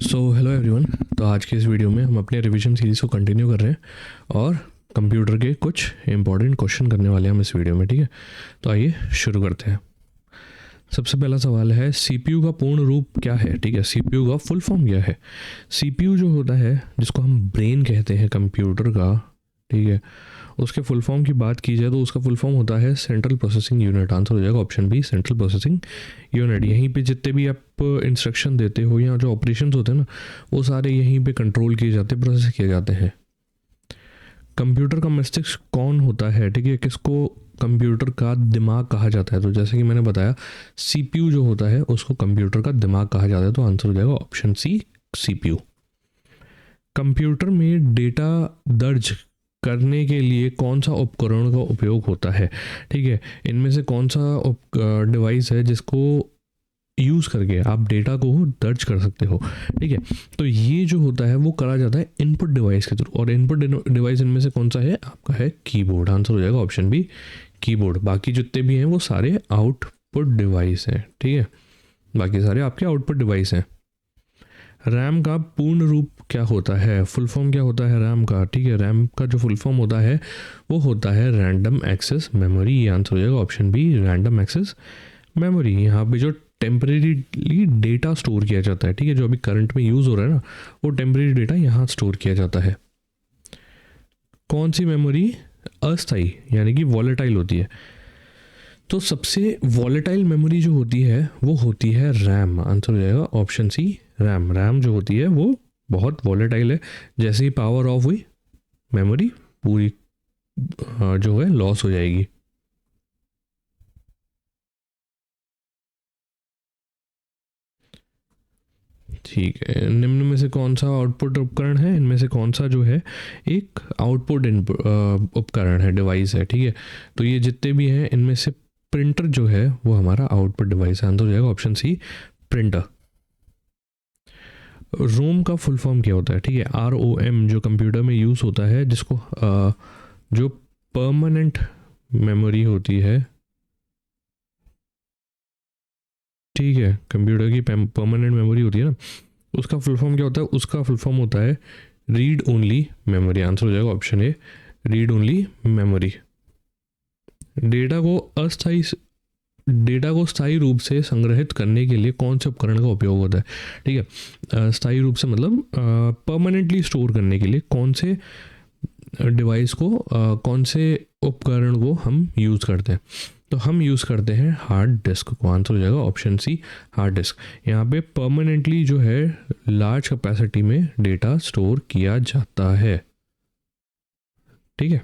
Hello everyone. तो आज के इस वीडियो में हम अपने रिवीजन सीरीज़ को कंटिन्यू कर रहे हैं और कंप्यूटर के कुछ इंपॉर्टेंट क्वेश्चन करने वाले हैं हम इस वीडियो में। ठीक है, तो आइए शुरू करते हैं। सबसे पहला सवाल है, सीपीयू का पूर्ण रूप क्या है? ठीक है, सीपीयू का फुल फॉर्म क्या है? सीपीयू जो होता है, जिसको हम ब्रेन कहते हैं कंप्यूटर का, ठीक है, उसके फुल फॉर्म की बात की जाए तो उसका फुल फॉर्म होता है सेंट्रल प्रोसेसिंग यूनिट। आंसर हो जाएगा option B, central processing unit. यहीं पे जितने भी आप इंस्ट्रक्शन देते हो या जो ऑपरेशंस होते हैं ना, वो सारे यहीं पे कंट्रोल किए जाते हैं, प्रोसेस किए जाते हैं। कंप्यूटर का मस्तिष्क कौन होता है? ठीक है, किसको कंप्यूटर का दिमाग कहा जाता है? तो जैसे कि मैंने बताया, सीपीयू जो होता है उसको कंप्यूटर का दिमाग कहा जाता है। तो आंसर हो जाएगा ऑप्शन सी, सीपीयू। कंप्यूटर में डेटा दर्ज करने के लिए कौन सा उपकरण का उपयोग होता है? ठीक है, इनमें से कौन सा डिवाइस है जिसको यूज़ करके आप डेटा को दर्ज कर सकते हो? ठीक है, तो ये जो होता है वो करा जाता है इनपुट डिवाइस के थ्रू। और इनपुट डिवाइस इनमें से कौन सा है? आपका है कीबोर्ड। आंसर हो जाएगा ऑप्शन बी, कीबोर्ड। बाकी जितने भी हैं वो सारे आउटपुट डिवाइस हैं। ठीक है, बाकी सारे आपके आउटपुट डिवाइस हैं। रैम का पूर्ण रूप क्या होता है? फुल फॉर्म क्या होता है रैम का? ठीक है, रैम का जो फुल फॉर्म होता है वो होता है रैंडम एक्सेस मेमोरी। ये आंसर हो जाएगा option B, random access memory. यहाँ पे जो टेम्परेरीली डेटा स्टोर किया जाता है, ठीक है, जो अभी करंट में यूज़ हो रहा है ना, वो टेम्परेरी डेटा यहाँ स्टोर किया जाता है। कौन सी मेमोरी अस्थाई यानी कि वॉलेटाइल होती है? तो सबसे वॉलेटाइल मेमोरी जो होती है वो होती है रैम। आंसर हो जाएगा ऑप्शन सी, रैम। रैम जो होती है वो बहुत वॉलेटाइल है। जैसे ही पावर ऑफ हुई, मेमोरी पूरी जो है लॉस हो जाएगी। ठीक है, निम्न में से कौन सा आउटपुट उपकरण है? इनमें से कौन सा जो है एक आउटपुट उपकरण है, डिवाइस है? ठीक है, तो ये जितने भी हैं इनमें से प्रिंटर जो है वो हमारा आउटपुट डिवाइस है। आंसर हो जाएगा ऑप्शन सी, प्रिंटर। रोम का फुल फॉर्म क्या होता है? ठीक है, ROM जो कंप्यूटर में यूज़ होता है, जिसको जो परमानेंट मेमोरी होती है, ठीक है, कंप्यूटर की परमानेंट मेमोरी होती है ना, उसका फुल फॉर्म क्या होता है? उसका फुल फॉर्म होता है रीड ओनली मेमोरी। आंसर हो जाएगा ऑप्शन ए, रीड ओनली मेमोरी। डेटा को अस्थाई डेटा को स्थायी रूप से संग्रहित करने के लिए कौन से उपकरण का उपयोग होता है? ठीक है, स्थायी रूप से मतलब परमानेंटली स्टोर करने के लिए कौन से डिवाइस को, कौन से उपकरण को हम यूज़ करते हैं? तो हम यूज़ करते हैं हार्ड डिस्क को। आंसर हो जाएगा ऑप्शन सी, हार्ड डिस्क। यहाँ पे परमानेंटली जो है लार्ज कैपेसिटी में डेटा स्टोर किया जाता है। ठीक है,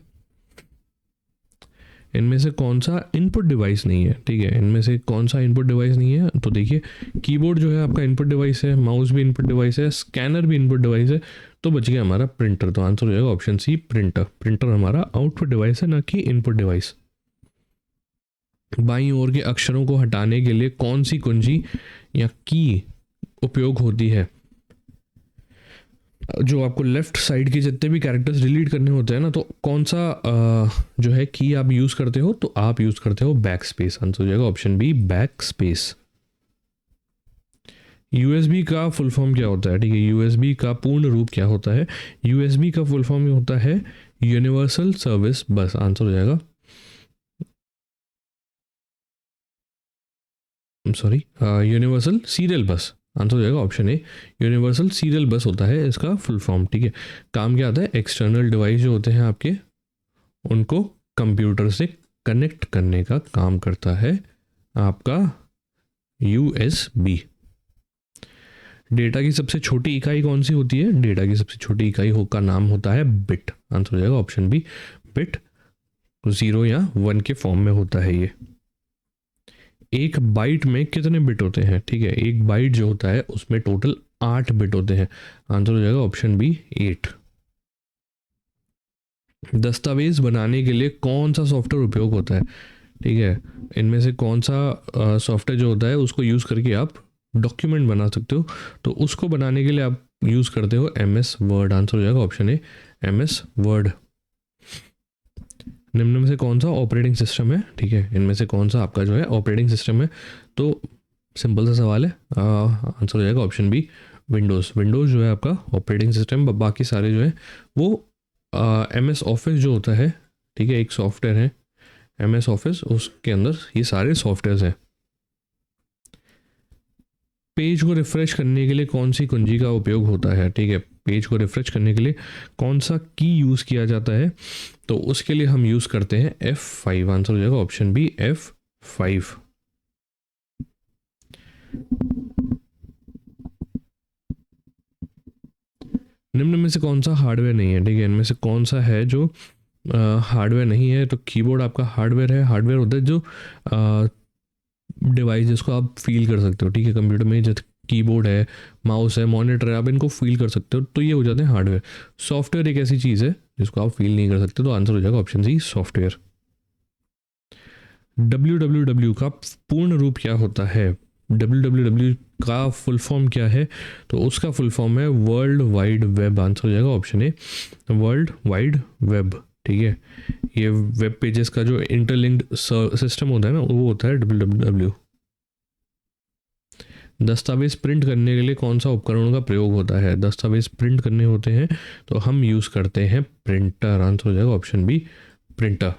इनमें से कौन सा इनपुट डिवाइस नहीं है? ठीक है, इनमें से कौन सा इनपुट डिवाइस नहीं है? तो देखिए, कीबोर्ड जो है आपका इनपुट डिवाइस है, माउस भी इनपुट डिवाइस है, स्कैनर भी इनपुट डिवाइस है। तो बच गया हमारा प्रिंटर। तो आंसर हो जाएगा ऑप्शन सी, प्रिंटर। प्रिंटर हमारा आउटपुट डिवाइस है, ना कि इनपुट डिवाइस। बाईं ओर के अक्षरों को हटाने के लिए कौन सी कुंजी या की उपयोग होती है? जो आपको लेफ्ट साइड के जितने भी कैरेक्टर्स डिलीट करने होते हैं ना, तो कौन सा जो है की आप यूज़ करते हो? तो आप यूज़ करते हो बैक स्पेस। आंसर हो जाएगा option B, back space. USB का फुल फॉर्म क्या होता है? ठीक है, यूएसबी का पूर्ण रूप क्या होता है? यूएसबी का फुल फॉर्म होता है यूनिवर्सल सर्विस बस। आंसर हो जाएगा, सॉरी, यूनिवर्सल सीरियल बस। आंसर हो जाएगा ऑप्शन ए, यूनिवर्सल सीरियल बस होता है इसका फुल फॉर्म। ठीक है, काम क्या आता है? एक्सटर्नल डिवाइस जो होते हैं आपके, उनको कंप्यूटर से कनेक्ट करने का काम करता है आपका यूएसबी। डेटा की सबसे छोटी इकाई कौन सी होती है? डेटा की सबसे छोटी इकाई का नाम होता है बिट। आंसर हो जाएगा ऑप्शन बी, बिट। 0 या 1 के फॉर्म में होता है ये। एक बाइट में कितने बिट होते हैं? ठीक है, एक बाइट जो होता है उसमें टोटल 8 बिट होते हैं। आंसर हो जाएगा ऑप्शन बी, 8। दस्तावेज बनाने के लिए कौन सा सॉफ्टवेयर उपयोग होता है? ठीक है, इनमें से कौन सा सॉफ्टवेयर जो होता है उसको यूज़ करके आप डॉक्यूमेंट बना सकते हो? तो उसको बनाने के लिए आप यूज़ करते हो MS वर्ड। आंसर हो जाएगा ऑप्शन ए, MS वर्ड। निम्न में से कौन सा ऑपरेटिंग सिस्टम है? ठीक है, इनमें से कौन सा आपका जो है ऑपरेटिंग सिस्टम है? तो सिंपल सा सवाल है, आंसर हो जाएगा ऑप्शन बी, विंडोज़ जो है आपका ऑपरेटिंग सिस्टम, बाकी सारे जो है वो MS ऑफिस जो होता है, ठीक है, एक सॉफ्टवेयर है MS ऑफिस, उसके अंदर ये सारे सॉफ्टवेयर्स हैं। पेज को रिफ़्रेश करने के लिए कौन सी कुंजी का उपयोग होता है, ठीक है, पेज को रिफ़्रेश करने के लिए कौन सा की यूज़ किया जाता है, तो उसके लिए हम यूज़ करते हैं F5। आंसर हो जाएगा ऑप्शन बी F5। निम्न में से कौन सा हार्डवेयर नहीं है, ठीक है, इनमें से कौन सा है जो हार्डवेयर नहीं है, तो कीबोर्ड आपका हार्डवेयर है। हार्डवेयर होता है जो डिवाइस जिसको आप फील कर सकते हो, ठीक है, कंप्यूटर में जैसे कीबोर्ड है, माउस है, मॉनिटर है, आप इनको फील कर सकते हो, तो ये हो जाते हैं हार्डवेयर। सॉफ्टवेयर एक ऐसी चीज़ है जिसको आप फील नहीं कर सकते, तो आंसर हो जाएगा ऑप्शन सी सॉफ्टवेयर। www का पूर्ण रूप क्या होता है, www का फुल फॉर्म क्या है, तो उसका फुल फॉर्म है वर्ल्ड वाइड वेब। आंसर हो जाएगा option a world wide web, ठीक है। ये वेब पेजेस का जो इंटरलिंक्ड सिस्टम होता है ना, वो होता है www। दस्तावेज प्रिंट करने के लिए कौन सा उपकरण का प्रयोग होता है, दस्तावेज प्रिंट करने होते हैं तो हम यूज़ करते हैं प्रिंटर। आंसर हो जाएगा ऑप्शन बी प्रिंटर।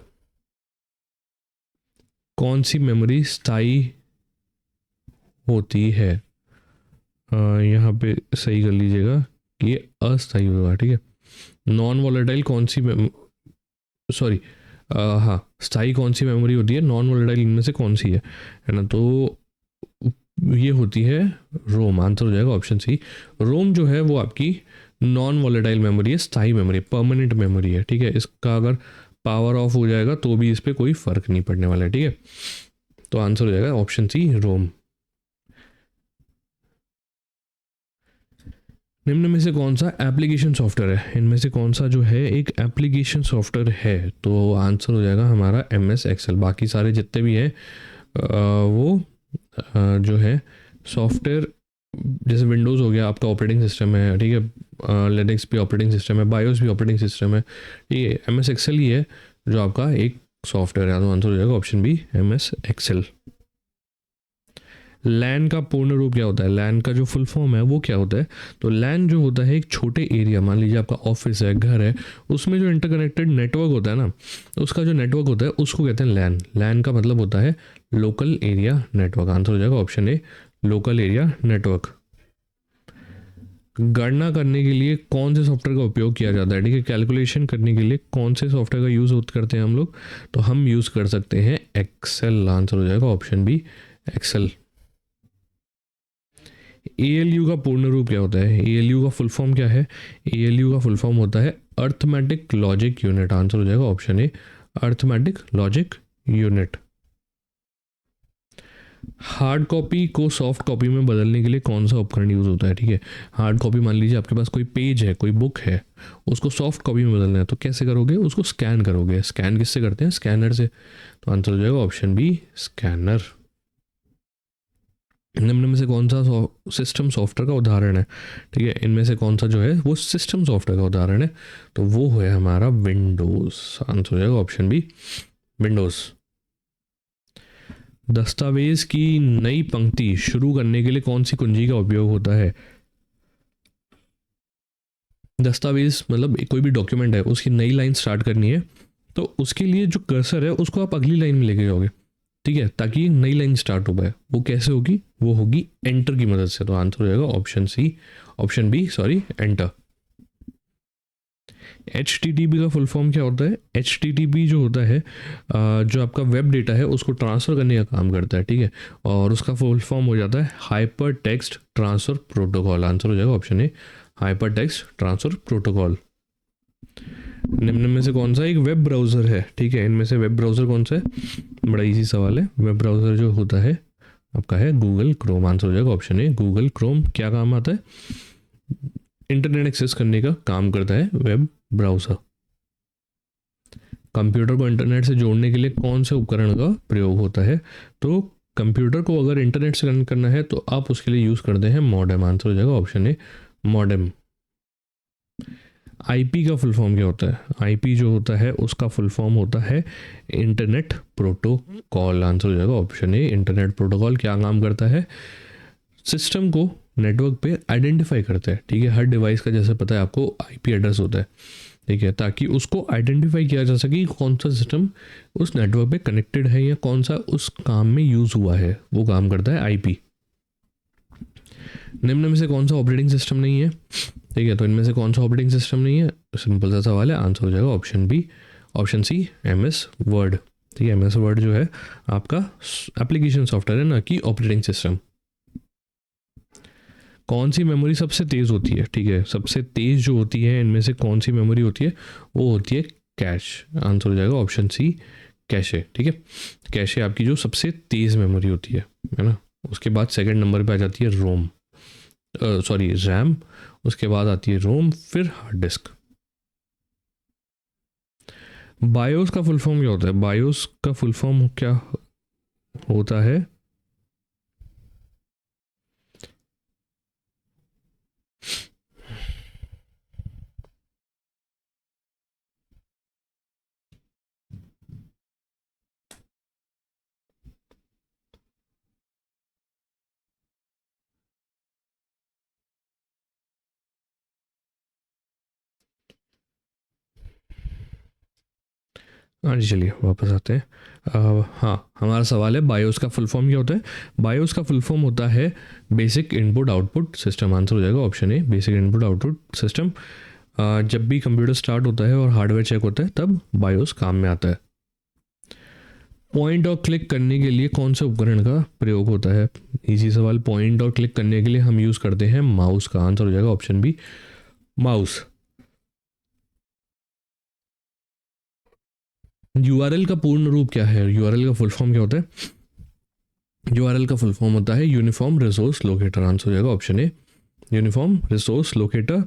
कौन सी मेमोरी स्थायी होती है, यहाँ पे सही कर लीजिएगा कि ये अस्थायी होगा, ठीक है। नॉन वॉलेटाइल कौन सी सॉरी हाँ, स्थायी कौन सी मेमोरी होती है, नॉन वॉलेटाइल इनमें से कौन सी है ना, तो ये होती है रोम। आंसर हो जाएगा ऑप्शन सी रोम। जो है वो आपकी नॉन वॉलेटाइल मेमोरी है, स्थायी मेमोरी, परमानेंट मेमोरी है, ठीक है। इसका अगर पावर ऑफ हो जाएगा तो भी इस पर कोई फ़र्क नहीं पड़ने वाला है, ठीक है। तो आंसर हो जाएगा ऑप्शन सी रोम। निम्न में से कौन सा एप्लीकेशन सॉफ्टवेयर है, इनमें से कौन सा जो है एक एप्लीकेशन सॉफ्टवेयर है, तो आंसर हो जाएगा हमारा MS एक्सेल। बाकी सारे जितने भी हैं वो जो है सॉफ्टवेयर, जैसे विंडोज़ हो गया आपका ऑपरेटिंग सिस्टम है, ठीक है, लिनक्स भी ऑपरेटिंग सिस्टम है, बायोस भी ऑपरेटिंग सिस्टम है, ठीक है। MS एक्सेल ही है जो आपका एक सॉफ्टवेयर है, तो आंसर हो जाएगा ऑप्शन बी MS एक्सेल। लैन का पूर्ण रूप क्या होता है, लैन का जो फुल फॉर्म है वो क्या होता है, तो लैन जो होता है एक छोटे एरिया, मान लीजिए आपका ऑफिस है, घर है, उसमें जो इंटरकनेक्टेड नेटवर्क होता है ना, उसका जो नेटवर्क होता है उसको कहते हैं लैन। लैन का मतलब होता है लोकल एरिया नेटवर्क। आंसर हो जाएगा ऑप्शन ए लोकल एरिया नेटवर्क। गणना करने के लिए कौन से सॉफ्टवेयर का उपयोग किया जाता है, ठीक है, कैलकुलेशन करने के लिए कौन से सॉफ्टवेयर का यूज़ करते हैं हम लोग, तो हम यूज़ कर सकते हैं एक्सेल। आंसर हो जाएगा ऑप्शन बी एक्सेल। ALU का पूर्ण रूप क्या होता है, ALU का फुल फॉर्म क्या है, ALU का फुल फॉर्म होता है अर्थमेटिक लॉजिक यूनिट। आंसर हो जाएगा ऑप्शन ए arithmetic logic unit. Hard copy को सॉफ्ट कॉपी में बदलने के लिए कौन सा उपकरण यूज़ होता है, ठीक है। हार्ड कॉपी, मान लीजिए आपके पास कोई पेज है, कोई बुक है, उसको सॉफ्ट कॉपी में बदलना है, तो कैसे करोगे, उसको स्कैन करोगे। स्कैन किससे करते हैं, स्कैनर से, तो आंसर हो जाएगा ऑप्शन बी स्कैनर। निम्न में से कौन सा सिस्टम सॉफ्टवेयर का उदाहरण है, ठीक है, इनमें से कौन सा जो है वो सिस्टम सॉफ्टवेयर का उदाहरण है, तो वो है हमारा विंडोज़। आंसर हो जाएगा ऑप्शन बी विंडोज़। दस्तावेज की नई पंक्ति शुरू करने के लिए कौन सी कुंजी का उपयोग होता है, दस्तावेज मतलब कोई भी डॉक्यूमेंट है, उसकी नई लाइन स्टार्ट करनी है, तो उसके लिए जो कर्सर है उसको आप अगली लाइन में लेके जाओगे, ठीक है, ताकि नई लाइन स्टार्ट हो पाए। वो कैसे होगी, वो होगी एंटर की मदद से। तो आंसर हो जाएगा ऑप्शन बी एंटर। HTTP का फुल फॉर्म क्या होता है, HTTP जो होता है जो आपका वेब डेटा है उसको ट्रांसफ़र करने का काम करता है, ठीक है, और उसका फुल फॉर्म हो जाता है hyper text transfer protocol. Answer हो जाएगा ऑप्शन ए हाइपर टेक्स्ट ट्रांसफ़र प्रोटोकॉल। निम्न में से कौन सा एक वेब ब्राउज़र है, ठीक है, इनमें से वेब ब्राउज़र कौन सा है, बड़ा इजी सवाल है। वेब ब्राउज़र जो होता है आपका है गूगल क्रोम। आंसर हो जाएगा ऑप्शन ए गूगल क्रोम। क्या काम आता है, इंटरनेट एक्सेस करने का काम करता है वेब ब्राउज़र। कंप्यूटर को इंटरनेट से जोड़ने के लिए कौन से उपकरण का प्रयोग होता है, तो कंप्यूटर को अगर इंटरनेट से कनेक्ट करना है तो आप उसके लिए यूज़ करते हैं मॉडेम। आंसर हो जाएगा ऑप्शन ए मॉडेम। IP का फुल फॉर्म क्या होता है, IP जो होता है उसका फुल फॉर्म होता है इंटरनेट प्रोटोकॉल। आंसर हो जाएगा ऑप्शन ए इंटरनेट प्रोटोकॉल। क्या काम करता है, सिस्टम को नेटवर्क पे आइडेंटिफाई करता है, ठीक है। हर डिवाइस का जैसे पता है आपको आईपी एड्रेस होता है, ठीक है, ताकि उसको आइडेंटिफाई किया जा सके कि कौन सा सिस्टम उस नेटवर्क पे कनेक्टेड है या कौन सा उस काम में यूज़ हुआ है, वो काम करता है आईपी। निम्न में से कौन सा ऑपरेटिंग सिस्टम नहीं है, ठीक है, तो इनमें से कौन सा ऑपरेटिंग सिस्टम नहीं है, सिंपल सा सवाल है, आंसर हो जाएगा option B, option C MS word, ठीक है। MS वर्ड जो है आपका एप्लीकेशन सॉफ्टवेयर है ना कि ऑपरेटिंग सिस्टम। कौन सी मेमोरी सबसे तेज़ होती है, ठीक है, सबसे तेज़ जो होती है इनमें से कौन सी मेमोरी होती है, वो होती है कैश, आंसर हो जाएगा ऑप्शन सी कैशे, ठीक है। कैशे आपकी जो सबसे तेज़ मेमोरी होती है ना। उसके बाद सेकंड नंबर पे आ जाती है रोम, सॉरी रैम, उसके बाद आती है रोम, फिर हार्ड डिस्क। बायोस का फुल फॉर्म क्या होता है, बायोस का फुल फॉर्म क्या होता है, हाँ जी चलिए वापस आते हैं। हाँ, हमारा सवाल है बायोस का फुल फॉर्म क्या होता है। बायोस का फुल फॉर्म होता है basic input output system, answer हो जाएगा ऑप्शन ए बेसिक इनपुट आउटपुट सिस्टम। जब भी कंप्यूटर स्टार्ट होता है और हार्डवेयर चेक होता है तब बायोस काम में आता है। पॉइंट और क्लिक करने के लिए कौन से उपकरण का प्रयोग होता है, इजी सवाल। पॉइंट और क्लिक करने के लिए हम यूज़ करते हैं माउस का, आंसर हो जाएगा ऑप्शन बी माउस। URL का पूर्ण रूप क्या है, URL का फुल फॉर्म क्या होता है, URL का फुल फॉर्म होता है यूनिफॉर्म रिसोर्स लोकेटर, आंसर हो जाएगा option a uniform resource locator.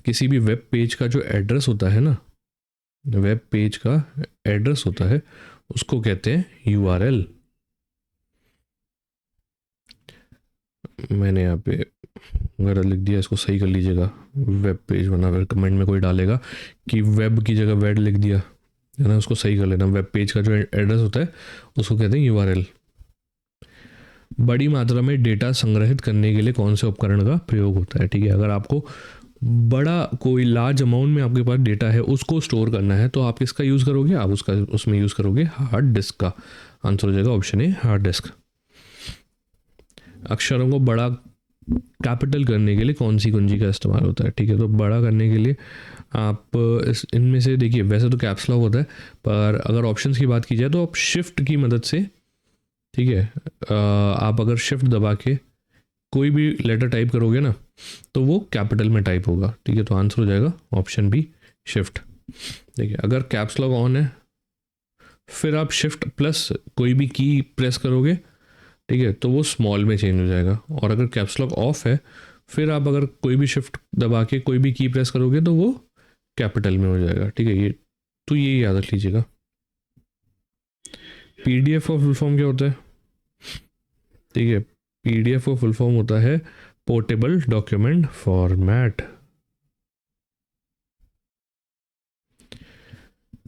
किसी भी वेब पेज का जो एड्रेस होता है ना, वेब पेज का एड्रेस होता है उसको कहते हैं URL। मैंने यहाँ पे गलत लिख दिया, इसको सही कर लीजिएगा। वेब पेज बना, फिर कमेंट में कोई डालेगा कि वेब की जगह वेड लिख दिया है ना, उसको सही कर लेना। वेब पेज का जो एड्रेस होता है उसको कहते हैं URL। बड़ी मात्रा में डेटा संग्रहित करने के लिए कौन से उपकरण का प्रयोग होता है, ठीक है। अगर आपको बड़ा कोई लार्ज अमाउंट में आपके पास डेटा है उसको स्टोर करना है तो आप किसका यूज़ करोगे, आप उसका उसमें यूज़ करोगे हार्ड डिस्क का, आंसर हो जाएगा ऑप्शन ए हार्ड डिस्क। अक्षरों को बड़ा कैपिटल करने के लिए कौन सी कुंजी का इस्तेमाल होता है, ठीक है। तो बड़ा करने के लिए आप इनमें से देखिए, वैसे तो कैप्स लॉक होता है, पर अगर ऑप्शंस की बात की जाए तो आप शिफ्ट की मदद से, ठीक है, आप अगर शिफ्ट दबा के कोई भी लेटर टाइप करोगे ना तो वो कैपिटल में टाइप होगा, ठीक है। तो आंसर हो जाएगा ऑप्शन बी शिफ्ट। देखिए, अगर कैप्स लॉक ऑन है फिर आप शिफ्ट प्लस कोई भी की प्रेस करोगे, ठीक है, तो वो स्मॉल में चेंज हो जाएगा। और अगर कैप्स लॉक ऑफ है फिर आप अगर कोई भी शिफ्ट दबा के कोई भी की प्रेस करोगे तो वो कैपिटल में हो जाएगा, ठीक है। ये याद रख लीजिएगा। PDF का फुल फॉर्म क्या होता है, ठीक है। PDF का फुल फॉर्म होता है पोर्टेबल डॉक्यूमेंट फॉर्मेट,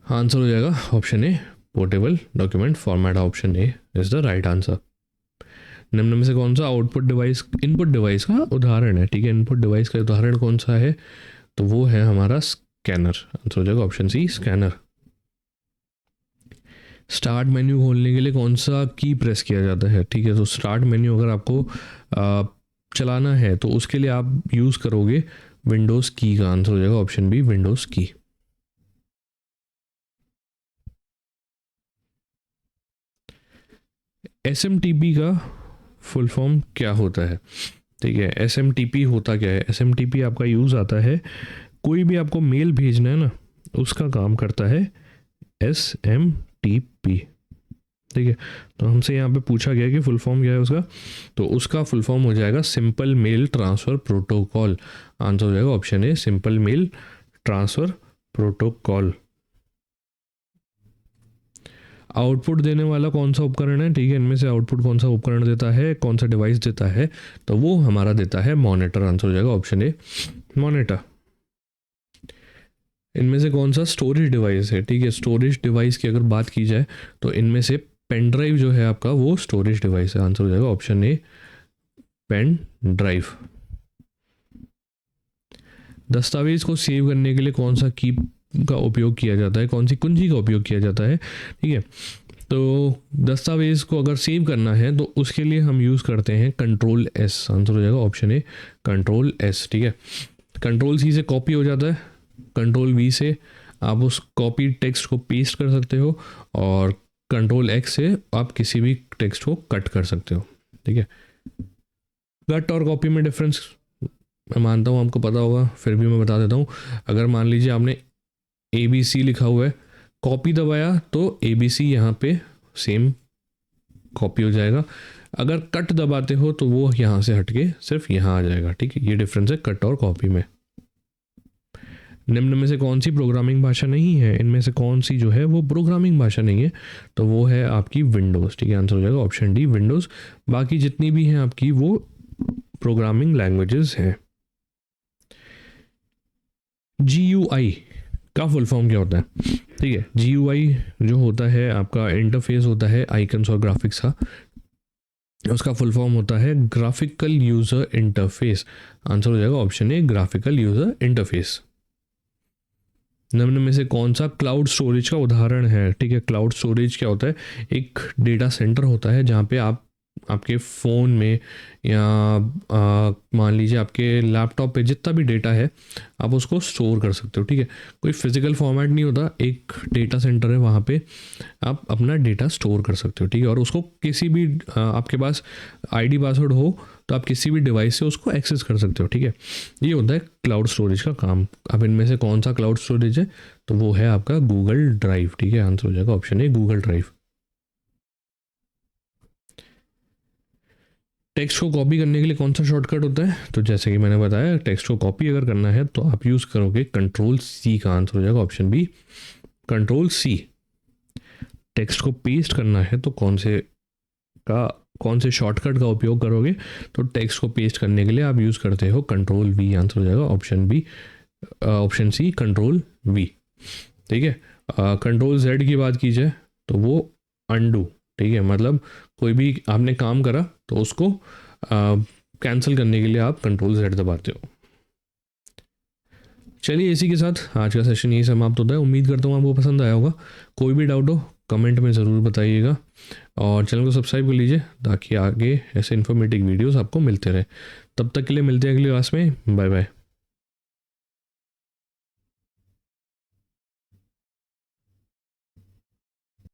आंसर हो जाएगा option A portable document format, option A is the right answer. निम्न में से कौन सा आउटपुट डिवाइस इनपुट डिवाइस का उदाहरण है, ठीक है। इनपुट डिवाइस का उदाहरण कौन सा है, तो वो है हमारा स्कैनर, आंसर हो जाएगा option C scanner. Start menu खोलने के लिए कौन सा की प्रेस किया जाता है, ठीक है। तो स्टार्ट मेन्यू अगर आपको चलाना है तो उसके लिए आप यूज़ करोगे विंडोज़ की का, आंसर हो जाएगा ऑप्शन बी विंडोज़ की। SMTP का फुल फॉर्म क्या होता है, ठीक है। SMTP होता क्या है, SMTP आपका यूज़ आता है कोई भी आपको मेल भेजना है ना उसका काम करता है SMTP, ठीक है। तो हमसे यहाँ पे पूछा गया कि फुल फॉर्म क्या है उसका, तो उसका फुल फॉर्म हो जाएगा simple mail transfer protocol, answer हो जाएगा option A simple mail transfer protocol. Output देने वाला कौन सा उपकरण है, ठीक है। इनमें से आउटपुट कौन सा उपकरण देता है, कौन सा डिवाइस देता है, तो वो हमारा देता है मॉनिटर, आंसर हो जाएगा ऑप्शन ए मॉनिटर। इनमें से कौन सा स्टोरेज डिवाइस है, ठीक है। स्टोरेज डिवाइस की अगर बात की जाए तो इनमें से पेन ड्राइव जो है आपका वो स्टोरेज डिवाइस है, आंसर हो जाएगा ऑप्शन ए पेन ड्राइव। दस्तावेज को सेव करने के लिए कौन सा की का उपयोग किया जाता है, कौन सी कुंजी का उपयोग किया जाता है, ठीक है। तो दस्तावेज को अगर सेव करना है तो उसके लिए हम यूज़ करते हैं कंट्रोल एस। आंसर हो जाएगा ऑप्शन ए कंट्रोल एस, ठीक है। कंट्रोल सी से कॉपी हो जाता है, कंट्रोल वी से आप उस कॉपी टेक्स्ट को पेस्ट कर सकते हो, और कंट्रोल एक्स से आप किसी भी टेक्स्ट को कट कर सकते हो, ठीक है। कट और कॉपी में डिफरेंस मैं मानता हूँ आपको पता होगा, फिर भी मैं बता देता हूँ। अगर मान लीजिए आपने ABC लिखा हुआ है, कॉपी दबाया तो ABC यहाँ पे सेम कॉपी हो जाएगा। अगर कट दबाते हो तो वो यहाँ से हट के सिर्फ यहाँ आ जाएगा, ठीक है। ये डिफरेंस है कट और कॉपी में। निम्न में से कौन सी प्रोग्रामिंग भाषा नहीं है, इनमें से कौन सी जो है वो प्रोग्रामिंग भाषा नहीं है, तो वो है आपकी विंडोज़, ठीक है। आंसर हो जाएगा ऑप्शन डी विंडोज़। बाकी जितनी भी हैं आपकी वो प्रोग्रामिंग लैंग्वेजेस हैं। GUI का फुल फॉर्म क्या होता है, ठीक है। GUI जो होता है आपका इंटरफेस होता है आइकन्स और ग्राफिक्स का, उसका फुल फॉर्म होता है ग्राफिकल यूज़र इंटरफेस। आंसर हो जाएगा ऑप्शन ए ग्राफिकल यूज़र इंटरफेस। निम्न में से कौन सा क्लाउड स्टोरेज का उदाहरण है, ठीक है। क्लाउड स्टोरेज क्या होता है, एक डेटा सेंटर होता है जहाँ पे आप आपके फ़ोन में या मान लीजिए आपके लैपटॉप पे जितना भी डेटा है आप उसको स्टोर कर सकते हो, ठीक है। कोई फिजिकल फॉर्मेट नहीं होता, एक डेटा सेंटर है, वहाँ पे आप अपना डेटा स्टोर कर सकते हो, ठीक है। और उसको किसी भी आपके पास ID पासवर्ड हो तो आप किसी भी डिवाइस से उसको एक्सेस कर सकते हो, ठीक है। ये होता है क्लाउड स्टोरेज का काम। अब इनमें से कौन सा क्लाउड स्टोरेज है, तो वो है आपका गूगल ड्राइव, ठीक है। आंसर हो जाएगा ऑप्शन ए गूगल ड्राइव। टेक्स्ट को कॉपी करने के लिए कौन सा शॉर्टकट होता है, तो जैसे कि मैंने बताया टेक्स्ट को कॉपी अगर करना है तो आप यूज़ करोगे कंट्रोल C का। आंसर हो जाएगा option B control C। Text को पेस्ट करना है तो कौन से शॉर्टकट का उपयोग करोगे, तो टेक्स्ट को पेस्ट करने के लिए आप यूज़ करते हो कंट्रोल V। आंसर हो जाएगा ऑप्शन C कंट्रोल V, ठीक है। कंट्रोल Z की बात की जाए तो वो अनडू, ठीक है। मतलब कोई भी आपने काम करा तो उसको कैंसिल करने के लिए आप कंट्रोल Z दबाते हो। चलिए इसी के साथ आज का सेशन यही समाप्त होता है। उम्मीद करता हूँ आपको पसंद आया होगा। कोई भी डाउट हो कमेंट में ज़रूर बताइएगा, और चैनल को सब्सक्राइब कर लीजिए ताकि आगे ऐसे इन्फॉर्मेटिव वीडियोस आपको मिलते रहे। तब तक के लिए मिलते हैं अगली क्लास में। Bye bye.